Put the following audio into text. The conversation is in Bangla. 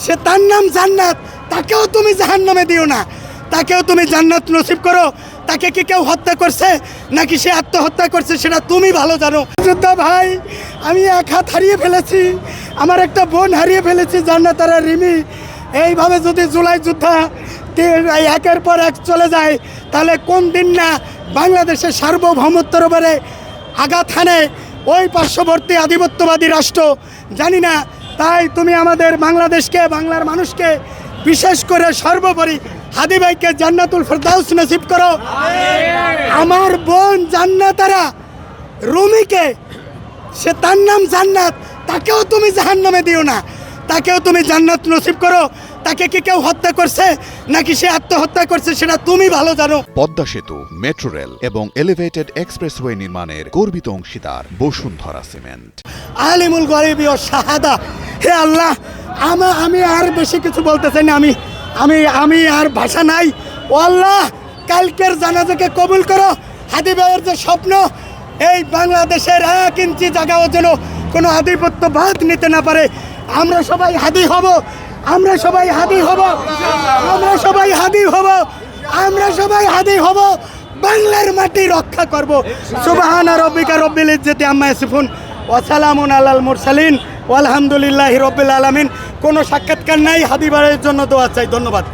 সে তার নাম জান্নাত, তাকেও তুমি জাহান্নামে দিও না, তাকেও তুমি জান্নাত নসিব করো। তাকে কি কেউ হত্যা করছে নাকি সে আত্মহত্যা করছে সেটা তুমি ভালো জানো। যোদ্ধা ভাই, আমি এক হাত হারিয়ে ফেলেছি, আমার একটা বোন হারিয়ে ফেলেছি, জান্নাতারা রিমি। এইভাবে যদি জুলাই যোদ্ধা একের পর এক চলে যায় তাহলে কোন দিন না বাংলাদেশের সার্বভৌমত্বের উপরে আঘাত হানে ওই পার্শ্ববর্তী আধিপত্যবাদী রাষ্ট্র, জানি না। তাই তুমি আমাদের বাংলাদেশকে, বাংলার মানুষকে, বিশেষ করে সর্বোপরি হাদি ভাইকে জান্নাতুল ফেরদাউস নসিব করো। আমার বোন জান্নাতারা রুমিকে, সে তার নাম জান্নাত, তাকেও তুমি জাহান্নামে দিও না, তাকেও তুমি জান্নাত নসিব করো। তাকে কি কেউ হত্যা করছে নাকি সে আত্মহত্যা করছে সেটা তুমি ভালো জানো। পদ্মা সেতু, মেট্রো রেল এবং এলিভেটেড এক্সপ্রেসওয়ে নির্মাণের গর্বিত অংশীদার বসুন্ধরা সিমেন্ট। আলিমুল গরিবি ও শাহাদা, হে আল্লাহ, আমি আর বেশি কিছু বলতে চাই না, আমি আর ভাষা নাই। ও আল্লাহ, কালকের জানাজাকে কবুল করো। হাদি ভাইয়ের যে স্বপ্ন, এই বাংলাদেশের 1 ইঞ্চি জায়গাও যেন কোনো আধিপত্যবাদ নিতে না পারে। আমরা সবাই হাদি হব, আমরা সবাই হাদি হব, আমরা সবাই হাদি হব, আমরা সবাই হাদি হব, বাংলার মাটি রক্ষা করব। সুবহানা রাব্বিকা রব্বিল ইজ্জাতি আম্মা ইয়াসিফুন ওয়া সালামুন আলাল মুরসালিন ওয়ালহামদুলিল্লাহি রাব্বিল আলামিন। কোনো সাক্ষাৎকার নাই, হাদি ভাইয়ের জন্য দোয়া চাই। ধন্যবাদ।